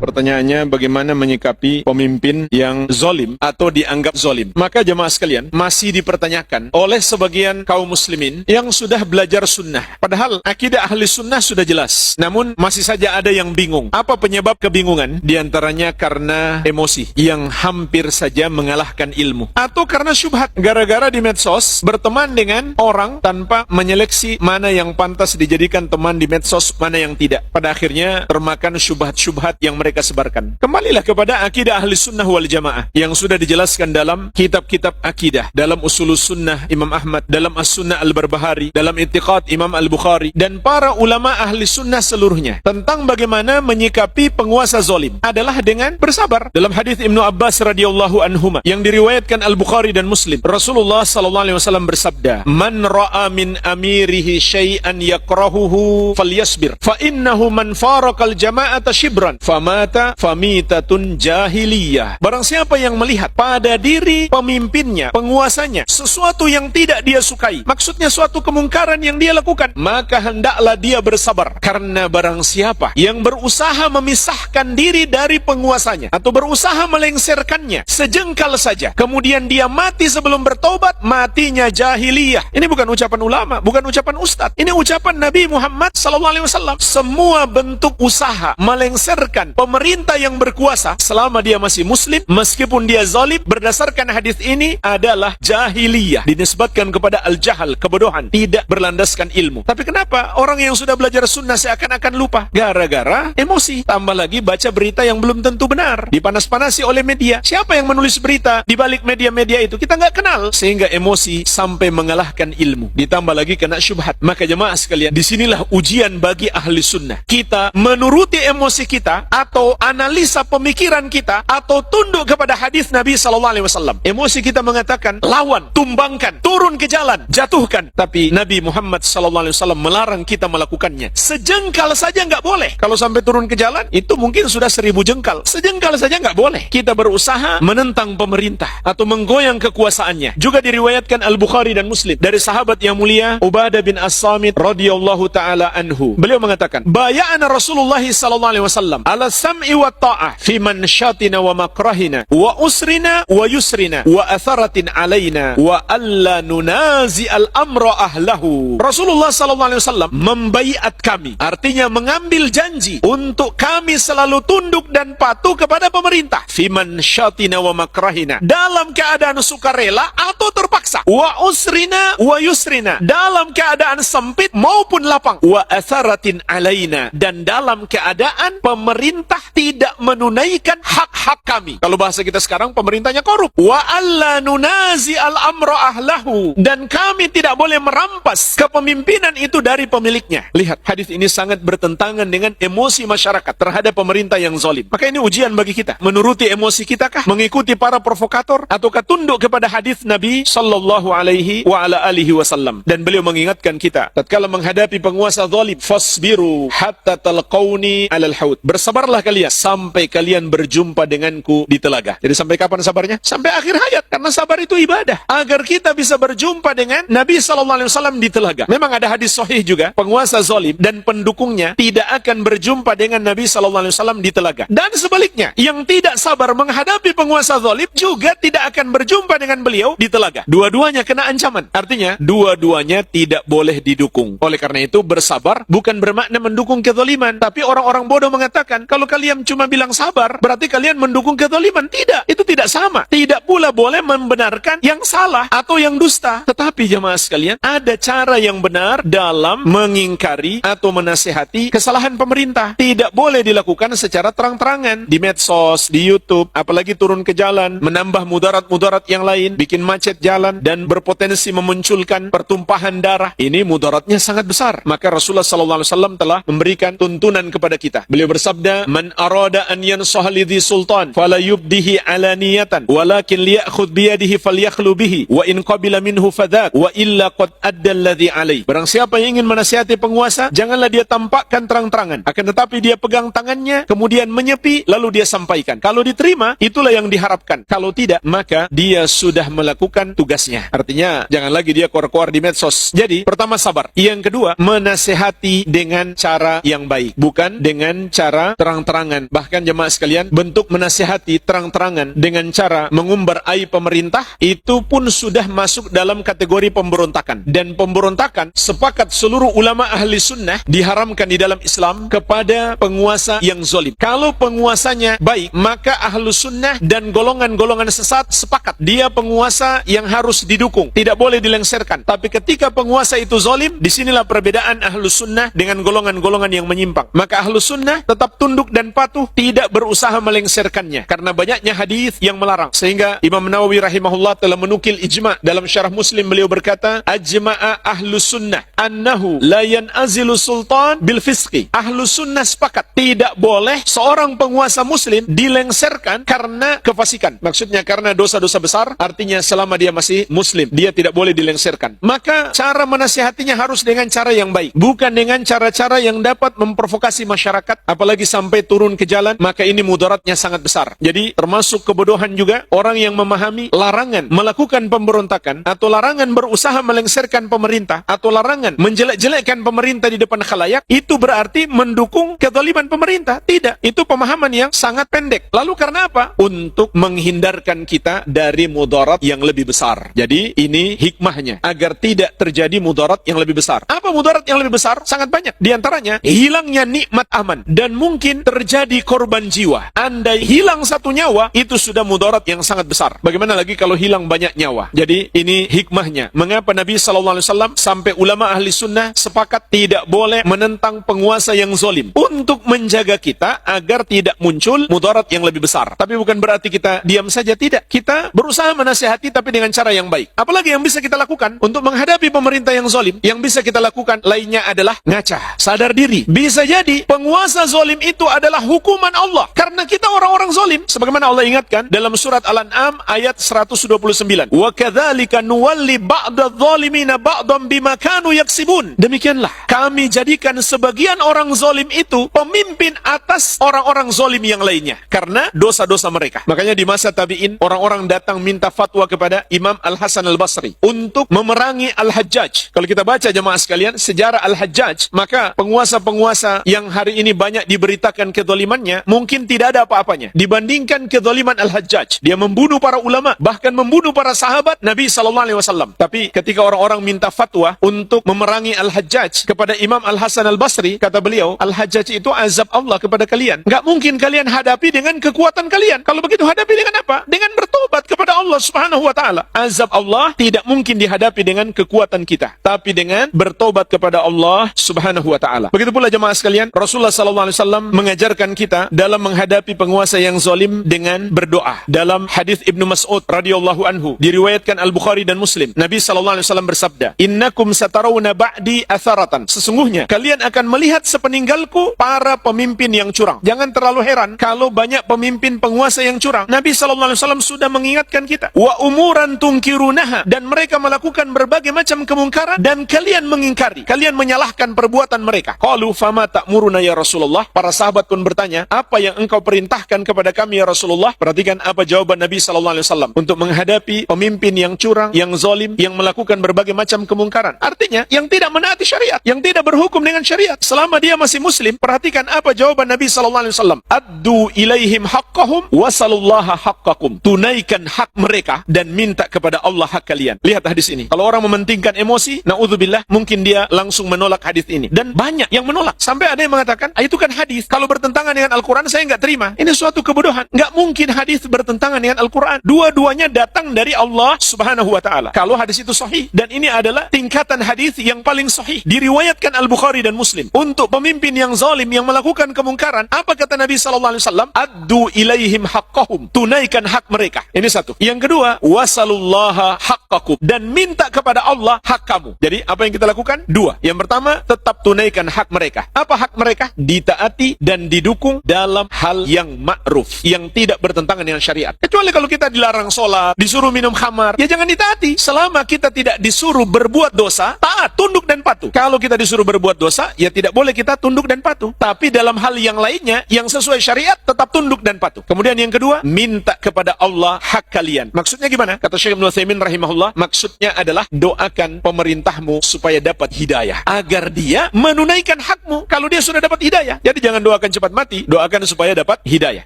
Pertanyaannya, bagaimana menyikapi pemimpin yang zolim atau dianggap zolim? Maka jemaah sekalian, masih dipertanyakan oleh sebagian kaum muslimin yang sudah belajar sunnah. Padahal akidah ahli sunnah sudah jelas. Namun masih saja ada yang bingung. Apa penyebab kebingungan? Di antaranya karena emosi yang hampir saja mengalahkan ilmu. Atau karena syubhat. Gara-gara di medsos berteman dengan orang tanpa menyeleksi mana yang pantas dijadikan teman di medsos, mana yang tidak. Pada akhirnya termakan syubhat-syubhat yang mereka sebarkan. Kembalilah kepada akidah ahli sunnah wal jamaah yang sudah dijelaskan dalam kitab-kitab akidah, dalam usulus sunnah Imam Ahmad, dalam as-sunnah al-Barbahari, dalam i'tiqad Imam al-Bukhari, dan para ulama ahli sunnah seluruhnya tentang bagaimana menyikapi penguasa zolim adalah dengan bersabar. Dalam hadis Ibnu Abbas radhiyallahu anhuma yang diriwayatkan Al-Bukhari dan Muslim, Rasulullah sallallahu alaihi wasallam bersabda, "Man ra'a min amirihi syai'an yakrahuhu falyasbir, fa innahu man faraqal jama'ata shibran famata famitatun jahiliyah." Barang siapa yang melihat pada diri pemimpinnya, penguasanya, sesuatu yang tidak dia sukai, maksudnya suatu kemungkaran yang dia lakukan, maka hendaklah dia bersabar. Karena barang siapa yang berusaha memisahkan diri dari penguasanya atau berusaha melengsarkannya sejengkal saja, kemudian dia mati sebelum bertobat, matinya jahiliyah. Ini bukan ucapan ulama, bukan ucapan ustadz. Ini ucapan Nabi Muhammad SAW. Semua bentuk usaha melengsarkan pemerintah yang berkuasa selama dia masih muslim, meskipun dia zalim, berdasarkan hadis ini adalah jahiliyah. Dinisbatkan kepada al-jahal, kebodohan, tidak berlandaskan ilmu. Tapi kenapa orang yang sudah belajar sunnah seakan-akan lupa? Gara-gara emosi. Tambah lagi baca berita yang belum tentu benar, dipanas-panasi oleh media. Siapa yang menulis berita di balik media-media itu? Kita nggak kenal, sehingga emosi sampai mengalahkan ilmu. Ditambah lagi kena syubhat. Maka jemaah sekalian, disinilah ujian bagi ahli sunnah. Kita menuruti emosi kita atau analisa pemikiran kita atau tunduk kepada hadis Nabi SAW. Emosi kita mengatakan lawan, tumbangkan, turun ke jalan, jatuhkan. Tapi Nabi Muhammad SAW melarang kita melakukannya. Sejengkal saja nggak boleh. Kalau sampai turun ke jalan, itu mungkin sudah 1000 jengkal. Sejengkal saja nggak boleh. Kita berusaha menentang pemerintah atau menggoyang kekuasaannya. Juga diriwayatkan Al-Bukhari dan Muslim dari sahabat yang mulia Ubadah bin As-Samit radhiyallahu taala anhu. Beliau mengatakan, "Bay'ana Rasulullah sallallahu alaihi wasallam ala sam'i wa ta'ah fi manshatina wa makrahina wa usrina wa yusrina wa atharatin alaina wa alla nunazi al-amra ahlahu." Rasulullah sallallahu alaihi wasallam membaiat kami, artinya mengambil janji untuk kami selalu tunduk dan patuh kepada pemerintah. Fi manshatina wa makrahina, dalam keadaan sukarela atau terpaksa. Wa usrina wa yusrina, dalam keadaan sempit maupun lapang. Wa atharatin alaina, dan dalam keadaan pemerintah tidak menunaikan hak-hak kami. Kalau bahasa kita sekarang, pemerintahnya korup. Wa alla nunazi al-amra ahlahu, dan kami tidak boleh merampas kepemimpinan itu dari pemiliknya. Lihat, hadis ini sangat bertentangan dengan emosi masyarakat terhadap pemerintah yang zalim. Maka ini ujian bagi kita. Menuruti emosi kita kah? Mengikuti para provokator? Ataukah tunduk kepada hadis Nabi sallallahu alaihi wa ala alihi wasallam? Dan beliau mengingatkan kita, tatkala menghadapi penguasa zalim, fasbiru hatta talqauni alal haud. Bersabarlah kalian sampai kalian berjumpa denganku di telaga. Jadi sampai kapan sabarnya? Sampai akhir hayat. Karena sabar itu ibadah. Agar kita bisa berjumpa dengan Nabi sallallahu alaihi wasallam di telaga. Memang ada hadis sahih juga, penguasa zalim dan pendukungnya tidak akan berjumpa dengan Nabi sallallahu alaihi wasallam di telaga. Dan sebaliknya, yang tidak sabar menghadapi penguasa zalim juga tidak akan berjumpa dengan beliau di telaga. Dua-duanya kena ancaman. Artinya, dua-duanya tidak boleh didukung. Oleh karena itu, bersabar bukan bermakna mendukung kezaliman. Tapi orang-orang bodoh mengatakan, kalau kalian cuma bilang sabar, berarti kalian mendukung kezaliman. Tidak, itu tidak sama. Tidak pula boleh membenarkan yang salah atau yang dusta. Tetapi jemaah sekalian, ada cara yang benar dalam mengingkari atau menasihati kesalahan pemerintah. Tidak boleh dilakukan secara terang-terangan di medsos, di YouTube, apalagi turun ke jalan, menambah mudarat-mudarat yang lain, bikin macet jalan, dan berpotensi memunculkan pertumpahan darah. Ini mudaratnya sangat besar. Maka Rasulullah SAW telah memberikan tuntunan kepada kita. Beliau bersabda, "Man arada an yansaha lidhi sultan, fala yubdihi alaniyatan, walakin liya'khudh biyadihi falyakhlu bihi, wa in qabila minhu fadhak, wa illa qad adda alladhi alaih." Barang siapa yang ingin menasihati penguasa, janganlah dia tampakkan terang-terangan. Akan tetapi dia pegang tangannya, kemudian menyepi, lalu dia sampaikan. Kalau diterima, itulah yang diharapkan. Kalau tidak, maka dia sudah melakukan tugasnya. Artinya, jangan lagi dia keluar-keluar di medsos. Jadi, pertama sabar. Yang kedua, menasehati dengan cara yang baik. Bukan dengan cara terang-terangan terang-terangan. Bahkan jemaah sekalian, bentuk menasihati terang-terangan dengan cara mengumbar aib pemerintah, itu pun sudah masuk dalam kategori pemberontakan. Dan pemberontakan, sepakat seluruh ulama ahli sunnah, diharamkan di dalam Islam kepada penguasa yang zalim. Kalau penguasanya baik, maka ahlu sunnah dan golongan-golongan sesat sepakat dia penguasa yang harus didukung, tidak boleh dilengsarkan. Tapi ketika penguasa itu zalim, disinilah perbedaan ahlu sunnah dengan golongan-golongan yang menyimpang. Maka ahlu sunnah tetap tunduk dan patuh, tidak berusaha melengsarkannya, karena banyaknya hadis yang melarang. Sehingga Imam Nawawi rahimahullah telah menukil ijma' dalam syarah Muslim. Beliau berkata, ajma'a ahlu sunnah annahu la yan'azilu sultan bil fisqi. Ahlu sunnah sepakat, tidak boleh seorang penguasa muslim dilengsarkan karena kefasikan. Maksudnya karena dosa-dosa besar, artinya selama dia masih muslim, dia tidak boleh dilengsarkan. Maka cara menasihatinya harus dengan cara yang baik, bukan dengan cara-cara yang dapat memprovokasi masyarakat, apalagi sampai turun ke jalan. Maka ini mudaratnya sangat besar. Jadi termasuk kebodohan juga orang yang memahami larangan melakukan pemberontakan, atau larangan berusaha melengsarkan pemerintah, atau larangan menjelek-jelekkan pemerintah di depan khalayak, itu berarti mendukung kezaliman pemerintah. Tidak, itu pemahaman yang sangat pendek. Lalu karena apa? Untuk menghindarkan kita dari mudarat yang lebih besar. Jadi ini hikmahnya, agar tidak terjadi mudarat yang lebih besar. Apa mudarat yang lebih besar? Sangat banyak. Di antaranya, hilangnya nikmat aman, dan mungkin terjadi korban jiwa. Andai hilang satu nyawa, itu sudah mudarat yang sangat besar. Bagaimana lagi kalau hilang banyak nyawa? Jadi ini hikmahnya. Mengapa Nabi SAW sampai ulama ahli sunnah sepakat tidak boleh menentang penguasa yang zalim, untuk menjaga kita agar tidak muncul mudarat yang lebih besar. Tapi bukan berarti kita diam saja, tidak. Kita berusaha menasihati tapi dengan cara yang baik. Apalagi yang bisa kita lakukan untuk menghadapi pemerintah yang zalim? Yang bisa kita lakukan lainnya adalah ngaca, sadar diri. Bisa jadi penguasa zalim itu adalah hukuman Allah karena kita orang-orang zalim. Sebagaimana Allah ingatkan dalam surat Al-An'am ayat 129. Wa kadzalika nuwalli ba'dadh-dhalimina ba'dhan bima kanu yaksibun. Demikianlah kami jadikan sebagian orang zalim itu pemimpin atas orang-orang zalim yang lainnya karena dosa-dosa mereka. Makanya di masa tabi'in, orang-orang datang minta fatwa kepada Imam Al-Hasan Al-Basri untuk memerangi Al-Hajjaj. Kalau kita baca jemaah sekalian sejarah Al-Hajjaj, maka penguasa-penguasa yang hari ini banyak diberitakan kezalimannya, mungkin tidak ada apa-apanya dibandingkan kezaliman Al-Hajjaj. Dia membunuh para ulama, bahkan membunuh para sahabat Nabi SAW. Tapi ketika orang-orang minta fatwa untuk memerangi Al-Hajjaj kepada Imam Al-Hasan Al-Basri, kata beliau, Al-Hajjaj itu azab Allah kepada kalian. Nggak mungkin kalian hadapi dengan kekuatan kalian. Kalau begitu hadapi dengan apa? Dengan bertobat kepada Allah Subhanahu wa taala. Azab Allah tidak mungkin dihadapi dengan kekuatan kita, tapi dengan bertobat kepada Allah Subhanahu wa taala. Begitu pula jemaah sekalian, Rasulullah SAW mengajarkan kita dalam menghadapi penguasa yang zalim dengan berdoa. Dalam hadis Ibnu Mas'ud radhiyallahu anhu, diriwayatkan Al-Bukhari dan Muslim, Nabi SAW bersabda, "Innakum satarawna ba'di atharatan." Sesungguhnya kalian akan melihat sepeninggalku para pemimpin yang curang. Jangan terlalu heran kalau banyak pemimpin penguasa yang curang. Nabi SAW sudah mengingatkan kita, wa umuran tungkirunaha, dan mereka melakukan berbagai macam kemungkaran dan kalian mengingkari, kalian menyalahkan perbuatan mereka. Qalu fama ta'muruna ya Rasulullah. Para sahabat pun bertanya, apa yang engkau perintahkan kepada kami ya Rasulullah? Perhatikan apa jawaban Nabi SAW untuk menghadapi pemimpin yang curang, yang zalim, yang melakukan berbagai macam kemungkaran. Artinya yang tidak menaati syariat, yang tidak berhukum dengan syariat selama dia masih muslim. Perhatikan apa jawaban Nabi SAW. Addu ilaihim haqqahum wasalullaha haqqakum. Tunaikan hak mereka dan minta kepada Allah hak kalian. Lihat hadis ini. Kalau orang mementingkan emosi, naudzubillah, mungkin dia langsung menolak hadis ini. Dan banyak yang menolak. Sampai ada yang mengatakan, itu kan hadis. Kalau bertentangan dengan Al-Quran, saya nggak terima. Ini suatu kebodohan. Nggak mungkin hadis bertentangan dengan Al-Quran. Dua-duanya datang dari Allah Subhanahu wa ta'ala. Kalau hadis itu sahih. Dan ini adalah tingkatan hadis yang paling sahih. Diriwayatkan Al-Bukhari dan Muslim. Untuk pemimpin yang zalim, yang melakukan kemungkaran, apa kata Nabi SAW? Addu ilaihim haqqahum. Tunaikan hak mereka. Ini satu. Yang kedua, wasalullaha haqqakum. Dan minta kepada Allah hak kamu. Jadi apa yang kita lakukan? Dua. Yang pertama, tetap tunaikan hak mereka. Apa hak mereka? Ditaati dan didukung dalam hal yang ma'ruf, yang tidak bertentangan dengan syariat. Kecuali kalau kita dilarang sholat, disuruh minum khamar, ya jangan ditaati. Selama kita tidak disuruh berbuat dosa, taat, tunduk dan patuh. Kalau kita disuruh berbuat dosa, ya tidak boleh kita tunduk dan patuh. Tapi dalam hal yang lainnya, yang sesuai syariat, tetap tunduk dan patuh. Kemudian yang kedua, minta kepada Allah hak kalian. Maksudnya gimana? Kata Syekh Ibnu Utsaimin rahimahullah, maksudnya adalah doakan pemerintahmu supaya dapat hidayah, agar dia menunaikan hakmu kalau dia sudah dapat hidayah. Jadi jangan doakan cepat mati, doakan supaya dapat hidayah.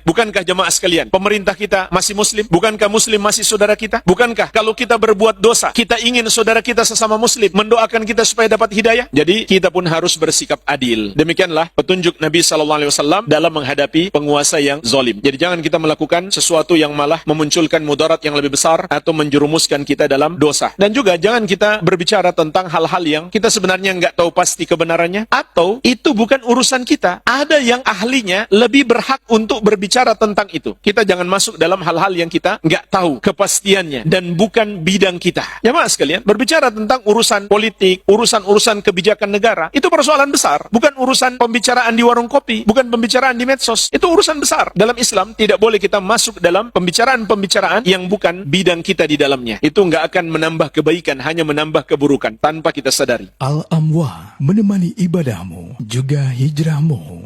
Bukankah jemaah sekalian, pemerintah kita masih muslim? Bukankah muslim masih saudara kita? Bukankah kalau kita berbuat dosa, kita ingin saudara kita sesama muslim mendoakan kita supaya dapat hidayah? Jadi kita pun harus bersikap adil. Demikianlah petunjuk Nabi SAW dalam menghadapi penguasa yang zalim. Jadi jangan kita melakukan sesuatu yang malah memunculkan mudarat yang lebih besar atau menjerumuskan kita dalam dosa. Dan juga jangan kita berbicara tentang hal-hal yang kita sebenarnya nggak tahu pasti kebenarannya, atau itu bukan urusan kita. Ada yang ahlinya lebih berhak untuk berbicara tentang itu. Kita jangan masuk dalam hal-hal yang kita nggak tahu kepastiannya dan bukan bidang kita. Jemaah sekalian, berbicara tentang urusan politik, urusan-urusan kebijakan negara, itu persoalan besar. Bukan urusan pembicaraan di warung kopi, bukan pembicaraan di medsos. Itu urusan besar. Dalam Islam tidak boleh kita masuk dalam pembicaraan-pembicaraan yang bukan bidang kita di dalamnya. Itu nggak akan menambah kebaikan, hanya menambah keburukan tanpa kita sadari. Al-Amwah menemani ibadahmu juga hijrahmu.